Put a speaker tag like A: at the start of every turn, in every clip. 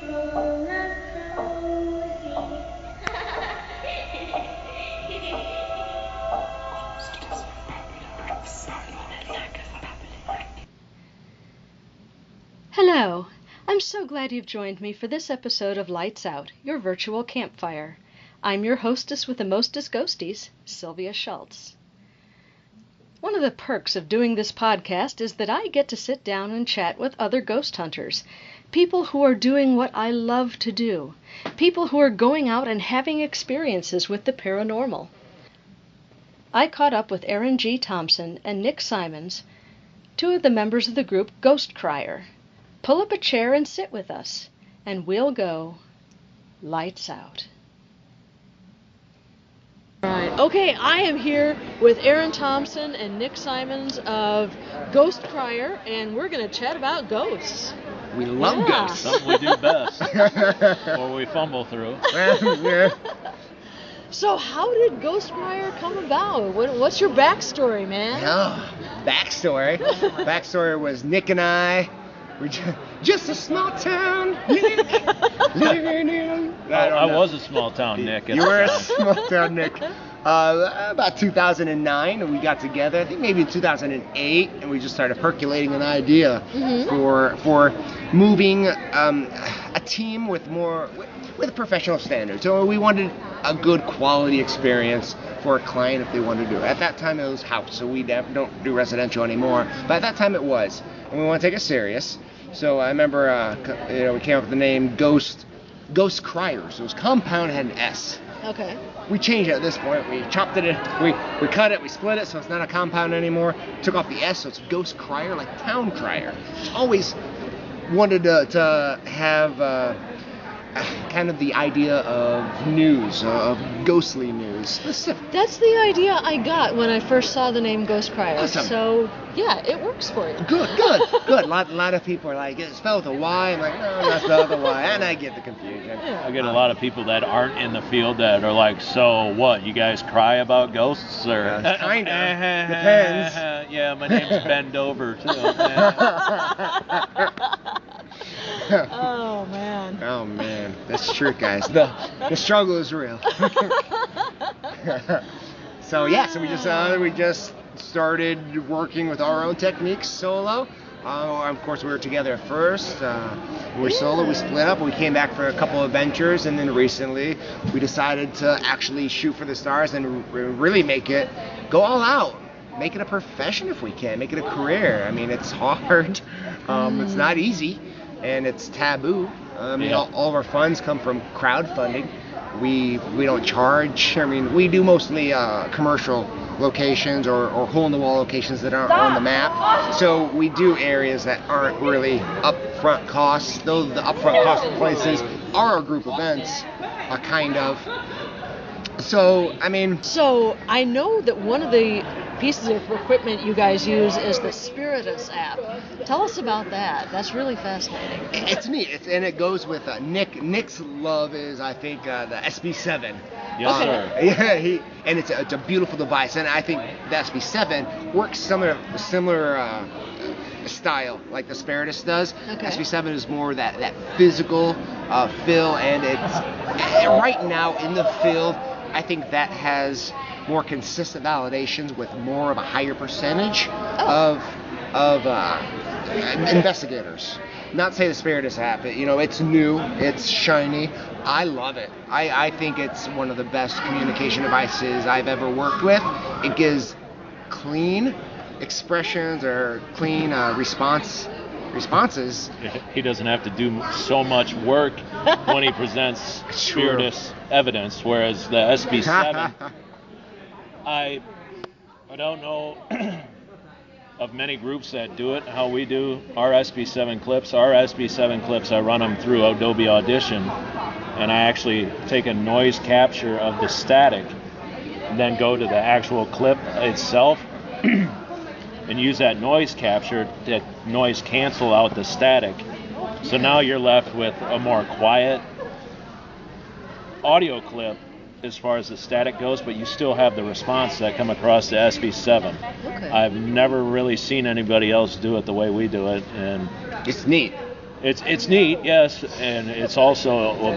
A: Hello, I'm so glad you've joined me for this episode of Lights Out, your virtual campfire. I'm your hostess with the mostest ghosties, Sylvia Shults. One of the perks of doing this podcast is that I get to sit down and chat with other ghost hunters, people who are doing what I love to do, people who are going out and having experiences with the paranormal. I caught up with Aaron G. Thompson and Nick Simons, two of the members of the group Ghost Crier. Pull up a chair and sit with us, and we'll go lights out. Alright, okay, I am here with Aaron Thompson and Nick Simons of Ghost Crier, and we're going to chat about ghosts.
B: We love ghosts.
C: Something we do best, or we fumble through.
B: Yeah.
A: So how did Ghost Crier come about? What's your backstory, man?
B: Oh, backstory. Backstory was Nick and I. We're just a small town, Nick, living in...
C: I was a small town Nick.
B: You were a small town Nick. About 2009, we got together. I think maybe in 2008, and we just started percolating an idea for moving a team with professional standards. So we wanted a good quality experience for a client if they wanted to do it. At that time, it was house, so we don't do residential anymore. But at that time, it was, and we want to take it serious. So I remember, we came up with the name Ghost Crier. So it was compound, had an S.
A: Okay.
B: We changed it at this point. We chopped it in, we cut it, we split it, so it's not a compound anymore. Took off the S, so it's Ghost Crier, like town crier. Just always wanted to have kind of the idea of news, of ghostly news. Specific.
A: That's the idea I got when I first saw the name Ghost Crier.
B: Awesome.
A: So, yeah, it works for you.
B: Good. A lot of people are like, it's spelled with a Y. I'm like, no, not spelled with a Y. And I get the confusion.
A: Yeah.
C: I get a lot of people that aren't in the field that are like, so what, you guys cry about ghosts? Or
B: Kind of. Depends.
C: Yeah, my name's Ben Dover, too.
A: Oh, man.
B: Oh, man. That's true, guys. The struggle is real. So we just started working with our own techniques solo. Of course, we were together at first. We were solo. We split up. We came back for a couple of ventures, and then recently we decided to actually shoot for the stars and really make it go all out. Make it a profession if we can. Make it a career. I mean, it's hard. It's not easy, and it's taboo. All of our funds come from crowdfunding. We don't charge. I mean, we do mostly commercial locations or hole-in-the-wall locations that aren't on the map. So we do areas that aren't really upfront costs. Though the upfront cost places are our group events, kind of. So, I mean... So,
A: I know that one of the pieces of equipment you guys use is the Spiritus app. Tell us about that. That's really fascinating.
B: It's neat, and it goes with Nick. Nick's love is, I think, the SB7.
C: Yes, sir.
B: Yeah, and it's a beautiful device, and I think the SB7 works similar style like the Spiritus does.
A: Okay.
B: SB7 is more that physical feel, and it's right now in the field. I think that has more consistent validations with more of a higher percentage of investigators. Not to say the Spiritus app, it's new, it's shiny. I love it. I think it's one of the best communication devices I've ever worked with. It gives clean expressions or clean responses.
C: He doesn't have to do so much work when he presents Spiritus evidence, whereas the SB7, I don't know of many groups that do it how we do our SB7 clips. Our SB7 clips, I run them through Adobe Audition, and I actually take a noise capture of the static, and then go to the actual clip itself, and use that noise capture to noise cancel out the static. So now you're left with a more quiet audio clip as far as the static goes, but you still have the response that come across the SB7.
A: Okay.
C: I've never really seen anybody else do it the way we do it, and
B: it's neat.
C: it's neat, yes, and it's also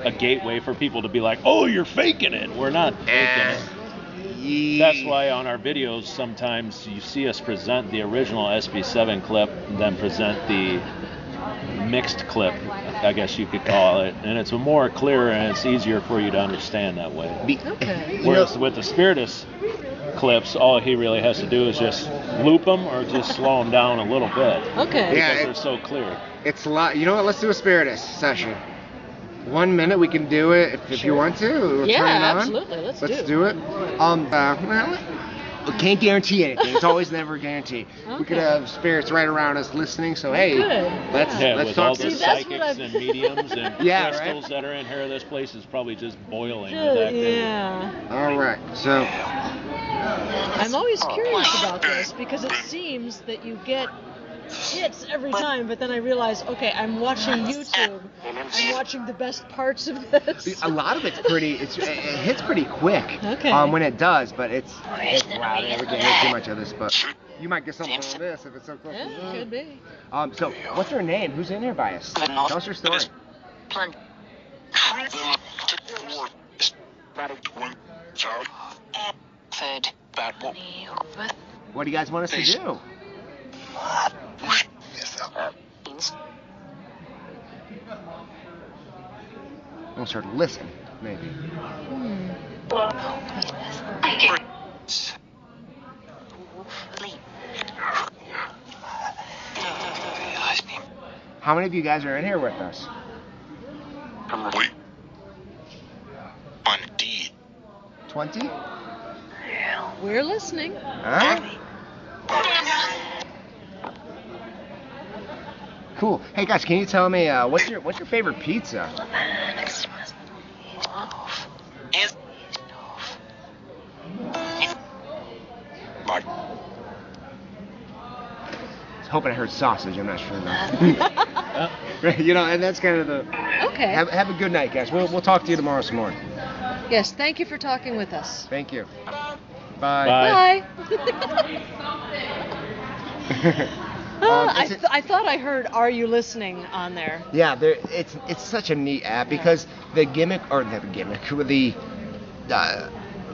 C: a gateway for people to be like, oh, you're faking it. We're not faking it. That's why on our videos sometimes you see us present the original SB7 clip, then present the mixed clip, I guess you could call it, and it's more clear and it's easier for you to understand that way.
A: Okay.
C: Whereas with the Spiritist clips, all he really has to do is just loop them or just slow them down a little bit.
A: Okay.
C: Because they're so clear.
B: It's a lot. You know what? Let's do a Spiritist session. 1 minute, we can do it if you want to. We'll turn it on.
A: Absolutely. Let's
B: do it. We can't guarantee anything. It's always never a guarantee.
A: Okay.
B: We could have spirits right around us listening. So hey,
A: Good.
B: let's
C: With
B: talk
C: all
B: to
C: the psychics and mediums and
B: Yeah,
C: crystals that are in here, this place is probably just boiling with activity.
A: Yeah.
B: All right. So
A: I'm always curious about this because it seems that you get hits every time, but then I realize, okay, I'm watching YouTube. I'm watching the best parts of this.
B: a lot of it's pretty. It hits pretty quick.
A: Okay.
B: When it does, but it's wow. We can't hear too much of this, but you might get something on this if it's so close.
A: Yeah, it could be.
B: So what's her name? Who's in here by us? Tell us your story. What do you guys want us to do? We'll start to listen, maybe. How many of you guys are in here with us? 20?
A: We're listening.
B: Huh? Cool. Hey guys, can you tell me what's your favorite pizza? I was hoping I heard sausage. I'm not sure though. You know, and that's kind of the.
A: Okay.
B: Have a good night, guys. We'll talk to you tomorrow some more.
A: Yes, thank you for talking with us.
B: Thank you.
C: Bye.
A: Bye. I thought I heard "Are you listening?" on there.
B: Yeah, it's such a neat app because the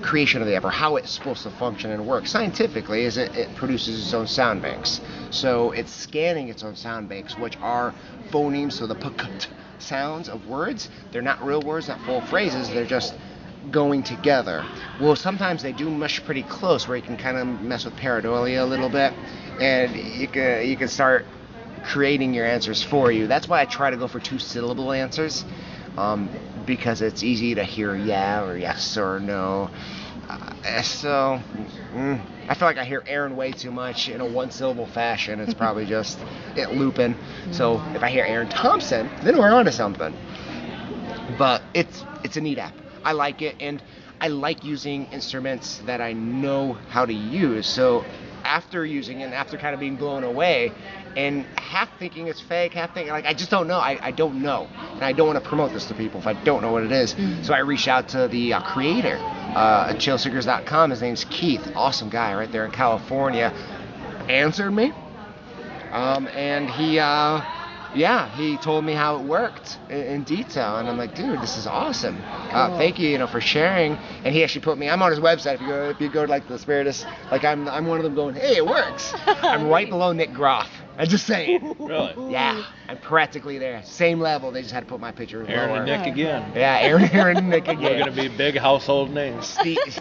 B: creation of the app, or how it's supposed to function and work scientifically, is it produces its own sound banks. So it's scanning its own sound banks, which are phonemes, so the p-k-t sounds of words. They're not real words, not full phrases. They're just going together. Well, sometimes they do mush pretty close, where you can kind of mess with pareidolia a little bit, and you can start creating your answers for you. That's why I try to go for 2-syllable answers, because it's easy to hear yeah or yes or no. I feel like I hear Aaron way too much in a 1-syllable fashion. It's probably just it looping. So if I hear Aaron Thompson, then we're onto something. But it's a neat app. I like it, and I like using instruments that I know how to use. So after using it, and after kind of being blown away, and half thinking it's fake, half thinking, like, I just don't know. I don't know. And I don't want to promote this to people if I don't know what it is. So I reached out to the creator at chillseekers.com. His name's Keith. Awesome guy right there in California. Answered me. And he told me how it worked in detail, and I'm like, dude, this is awesome. Thank you, for sharing. And he actually put me. I'm on his website. If you go to like the Spiritus, like I'm one of them going, hey, it works. I'm right below Nick Groff. I'm just saying.
C: Really?
B: Yeah, I'm practically there. Same level. They just had to put my picture.
C: Aaron
B: lower.
C: and Nick again.
B: Yeah, Aaron and Nick again.
C: We're gonna be big household names.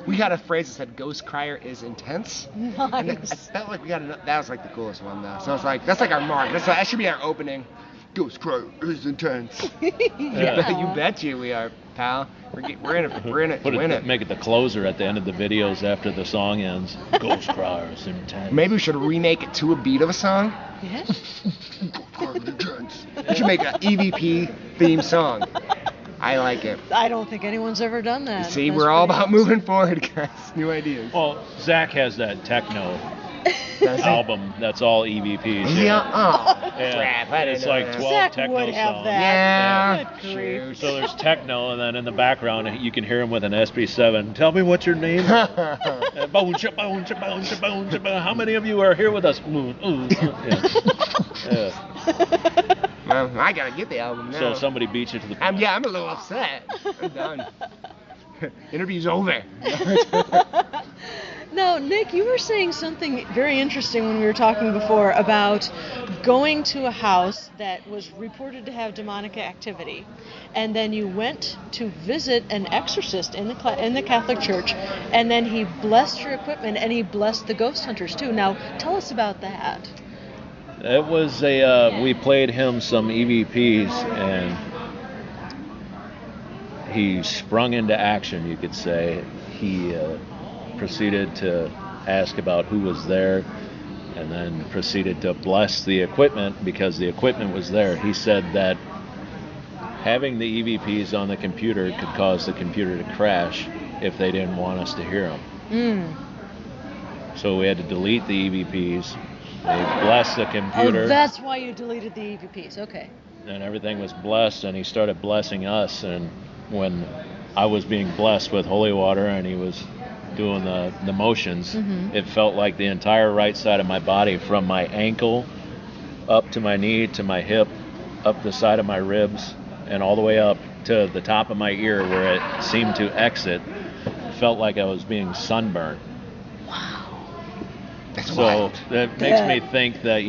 B: We got a phrase that said "Ghost Crier is intense."
A: Nice.
B: I felt like that was like the coolest one though. So it's like that's like our mark. That should be our opening. Ghost Crier is intense.
C: Yeah.
B: You bet you we are, pal. We're in it.
C: Put
B: Win
C: it,
B: it.
C: make it the closer at the end of the videos after the song ends. Ghost Crier is intense.
B: Maybe we should remake it to a beat of a song.
A: Yeah.
B: Ghost Crier is intense. We should make an EVP theme song. I like it.
A: I don't think anyone's ever done that.
B: See,
A: That's
B: we're all
A: pretty
B: about moving forward, guys. New ideas.
C: Well, Zach has that techno album that's all EVPs.
B: Yeah. Oh,
C: Yeah.
B: crap. I didn't
C: It's
B: know
C: like
B: that.
C: 12
A: Zach
C: techno
A: would have
C: songs.
A: that.
B: Yeah.
A: Good grief.
B: Shoot.
C: So there's techno, and then in the background you can hear him with an SB7. Tell me what your name is. How many of you are here with us? Yeah.
B: Well, I gotta get the album now.
C: So somebody beat you to the punch.
B: I'm a little upset. I'm done. Interview's over.
D: Now, Nick, you were saying something very interesting when we were talking before about going to a house that was reported to have demonic activity, and then you went to visit an exorcist in the Catholic Church, and then he blessed your equipment and he blessed the ghost hunters too. Now, tell us about that.
C: It was we played him some EVPs, and he sprung into action, you could say. He proceeded to ask about who was there, and then proceeded to bless the equipment because the equipment was there. He said that having the EVPs on the computer could cause the computer to crash if they didn't want us to hear them. So we had to delete the EVPs. They blessed the computer.
D: Oh, that's why you deleted the EVPs. Okay.
C: And everything was blessed, and he started blessing us. And when I was being blessed with holy water and he was doing the motions, it felt like the entire right side of my body, from my ankle up to my knee to my hip, up the side of my ribs, and all the way up to the top of my ear where it seemed to exit, felt like I was being sunburned.
B: That's
C: so
B: wild.
C: that makes me think that,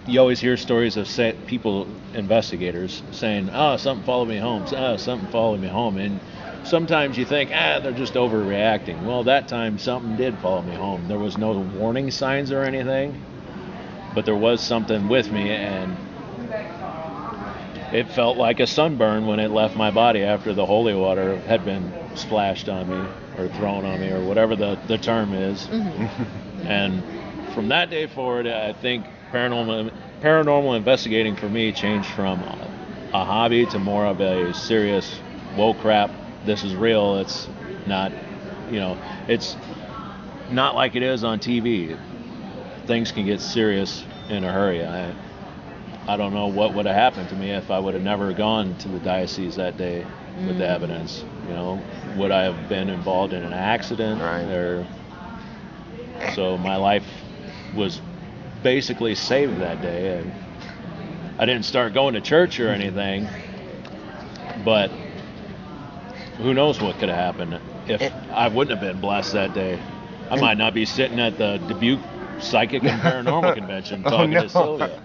C: you always hear stories of people, investigators, saying, something followed me home, something followed me home, and sometimes you think, they're just overreacting. Well, that time something did follow me home. There was no warning signs or anything, but there was something with me, and it felt like a sunburn when it left my body after the holy water had been splashed on me or thrown on me or whatever the term is. And from that day forward, I think paranormal investigating for me changed from a hobby to more of a serious, whoa crap, this is real. It's not, it's not like it is on TV. Things can get serious in a hurry. I don't know what would have happened to me if I would have never gone to the diocese that day with the evidence. Would I have been involved in an accident?
B: Right.
C: So my life was basically saved that day, and I didn't start going to church or anything, but who knows what could have happened if I wouldn't have been blessed that day. I might not be sitting at the Dubuque Psychic and Paranormal Convention talking to Sylvia.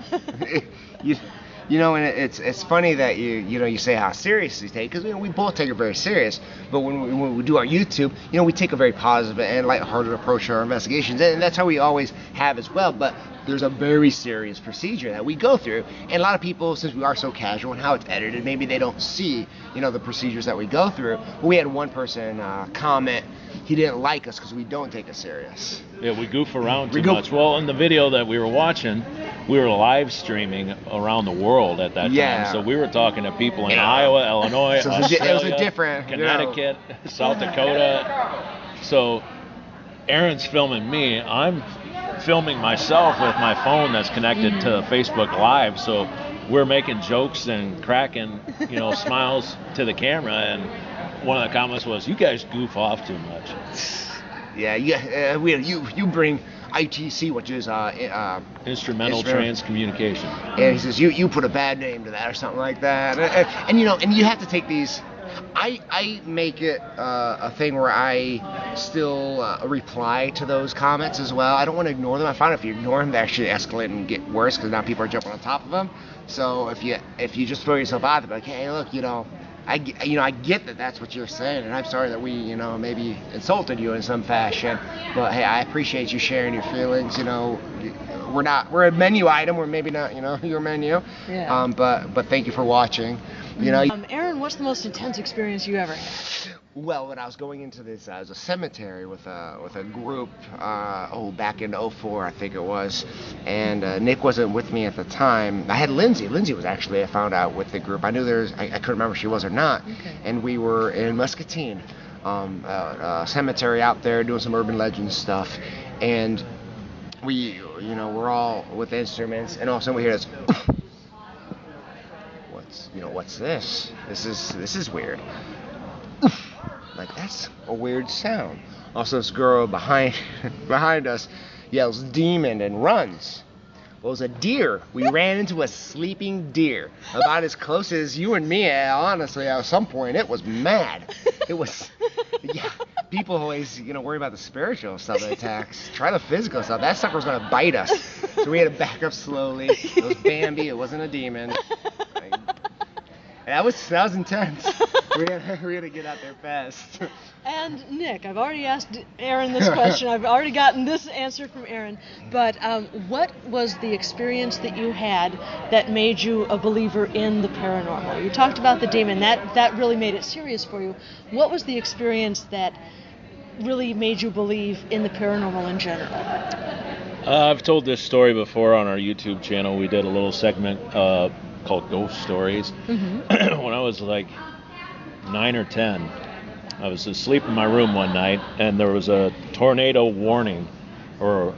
B: And it's funny that you say how serious you take, because we both take it very serious. But when we do our YouTube, we take a very positive and lighthearted approach to our investigations, and that's how we always have as well. But there's a very serious procedure that we go through, and a lot of people, since we are so casual and how it's edited, maybe they don't see the procedures that we go through. But we had one person comment he didn't like us because we don't take it serious.
C: Yeah, we goof around too much. Well, in the video that we were watching, we were live streaming around the world at that time. So we were talking to people in Iowa, Illinois,
B: so
C: Australia,
B: it was a different,
C: Connecticut, South Dakota. So Aaron's filming me. I'm filming myself with my phone that's connected to Facebook Live. So we're making jokes and cracking, smiles to the camera. And one of the comments was, "You guys goof off too much."
B: You bring ITC, which is
C: instrumental trans communication.
B: And he says you put a bad name to that or something like that. And you have to take these. I make it a thing where I still reply to those comments as well. I don't want to ignore them. I find if you ignore them, they actually escalate and get worse because now people are jumping on top of them. So if you just throw yourself out there, like, hey, look, I get that that's what you're saying, and I'm sorry that we, maybe insulted you in some fashion, but hey, I appreciate you sharing your feelings. We're a menu item, we're maybe not, your menu.
D: Yeah.
B: But thank you for watching.
D: Aaron, what's the most intense experience you ever had?
B: Well, when I was going into this as a cemetery with a group, back in 2004, I think it was, and Nick wasn't with me at the time. I had Lindsay. Lindsay was actually, I found out, with the group. I knew I couldn't remember if she was or not.
D: Okay.
B: And we were in Muscatine, cemetery out there doing some urban legends stuff, and we, we're all with instruments, and all of a sudden we hear this. What's this? This is weird. Like, that's a weird sound. Also, this girl behind us yells demon and runs. Well, it was a deer. We ran into a sleeping deer. About as close as you and me, honestly, at some point. It was mad. It was, yeah. People always, worry about the spiritual stuff that attacks. Try the physical stuff. That sucker was going to bite us. So we had to back up slowly. It was Bambi. It wasn't a demon. That was intense. We had to get out there fast.
D: And Nick, I've already asked Aaron this question. I've already gotten this answer from Aaron. But what was the experience that you had that made you a believer in the paranormal? You talked about the demon. That really made it serious for you. What was the experience that really made you believe in the paranormal in general?
C: I've told this story before on our YouTube channel. We did a little segment called Ghost Stories. Mm-hmm. When I was like 9 or 10, I was asleep in my room one night, and there was a tornado warning, or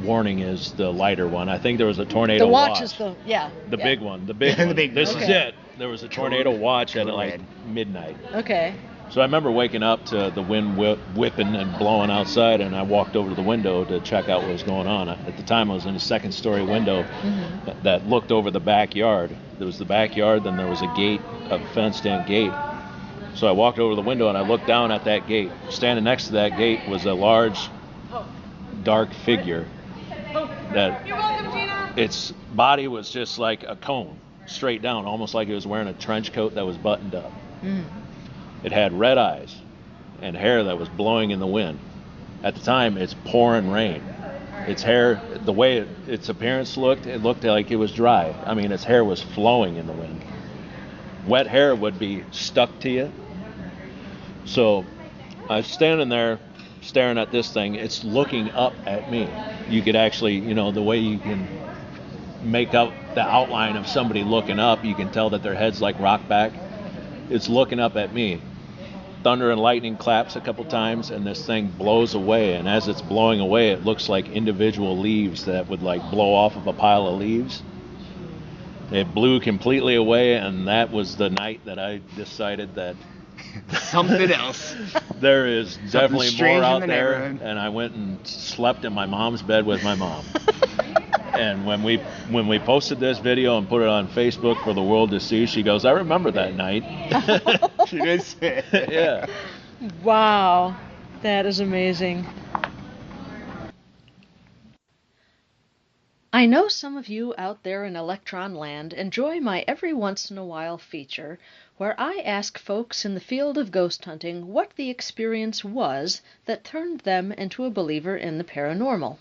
C: warning is the lighter one. I think there was a tornado watch.
D: The watch is the
C: big one. The big one. This is it. There was a tornado watch at like midnight.
D: Okay.
C: So I remember waking up to the wind whipping and blowing outside, and I walked over to the window to check out what was going on. At the time, I was in a second-story window that looked over the backyard. There was the backyard, then there was a gate, a fenced-in gate. So I walked over to the window, and I looked down at that gate. Standing next to that gate was a large, dark figure that its body was just like a cone, straight down, almost like it was wearing a trench coat that was buttoned up. Mm. It had red eyes and hair that was blowing in the wind. At the time, it's pouring rain. Its hair, the way its appearance looked, it looked like it was dry. I mean, its hair was flowing in the wind. Wet hair would be stuck to you. So I was standing there staring at this thing. It's looking up at me. You could actually, the way you can make out the outline of somebody looking up, you can tell that their head's like rock back. It's looking up at me. Thunder and lightning claps a couple times, and this thing blows away. And as it's blowing away, it looks like individual leaves that would like blow off of a pile of leaves. It blew completely away, and that was the night that I decided that
B: something else.
C: There is definitely more out there. And I went and slept in my mom's bed with my mom. And when we posted this video and put it on Facebook for the world to see, she goes, "I remember that night."
B: She did say it.
C: Yeah.
D: Wow. That is amazing.
A: I know some of you out there in Electron Land enjoy my every once in a while feature where I ask folks in the field of ghost hunting what the experience was that turned them into a believer in the paranormal.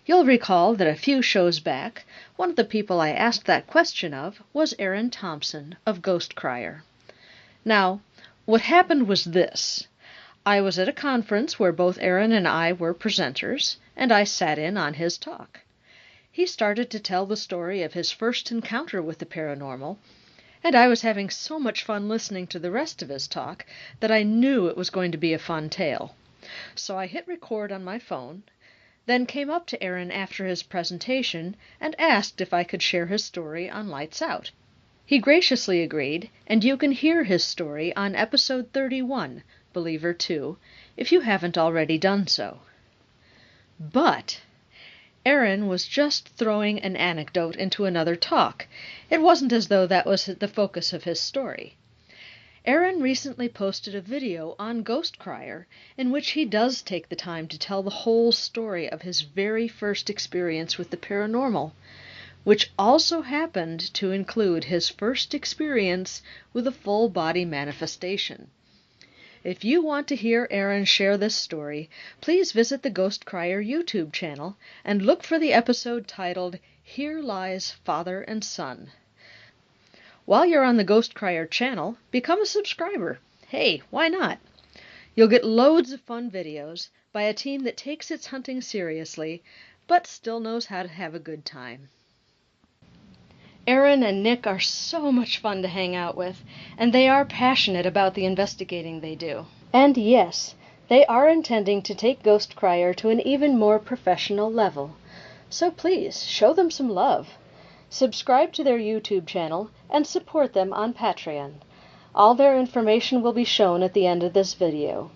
A: You'll recall that a few shows back, one of the people I asked that question of was Aaron Thompson of Ghost Crier. Now, what happened was this. I was at a conference where both Aaron and I were presenters, and I sat in on his talk. He started to tell the story of his first encounter with the paranormal, and I was having so much fun listening to the rest of his talk that I knew it was going to be a fun tale. So I hit record on my phone, then came up to Aaron after his presentation and asked if I could share his story on Lights Out. He graciously agreed, and you can hear his story on episode 31, Believer 2, if you haven't already done so. But Aaron was just throwing an anecdote into another talk. It wasn't as though that was the focus of his story. Aaron recently posted a video on Ghost Crier in which he does take the time to tell the whole story of his very first experience with the paranormal, which also happened to include his first experience with a full-body manifestation. If you want to hear Aaron share this story, please visit the Ghost Crier YouTube channel and look for the episode titled Here Lies Father and Son. While you're on the Ghost Crier channel, become a subscriber. Hey, why not? You'll get loads of fun videos by a team that takes its hunting seriously, but still knows how to have a good time. Aaron and Nick are so much fun to hang out with, and they are passionate about the investigating they do. And yes, they are intending to take Ghost Crier to an even more professional level. So please, show them some love. Subscribe to their YouTube channel and support them on Patreon. All their information will be shown at the end of this video.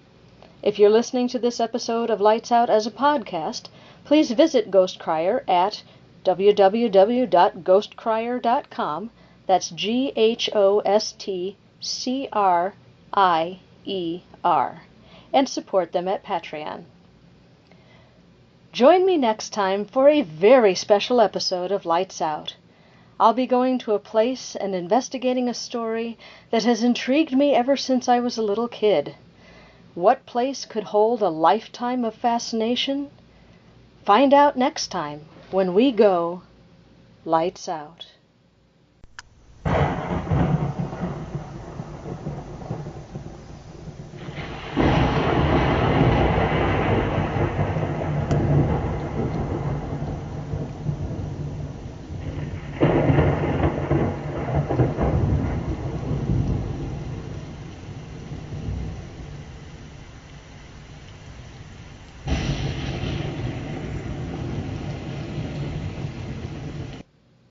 A: If you're listening to this episode of Lights Out as a podcast, please visit Ghost Crier at www.ghostcrier.com. That's GHOSTCRIER. And support them at Patreon. Join me next time for a very special episode of Lights Out. I'll be going to a place and investigating a story that has intrigued me ever since I was a little kid. What place could hold a lifetime of fascination? Find out next time when we go Lights Out.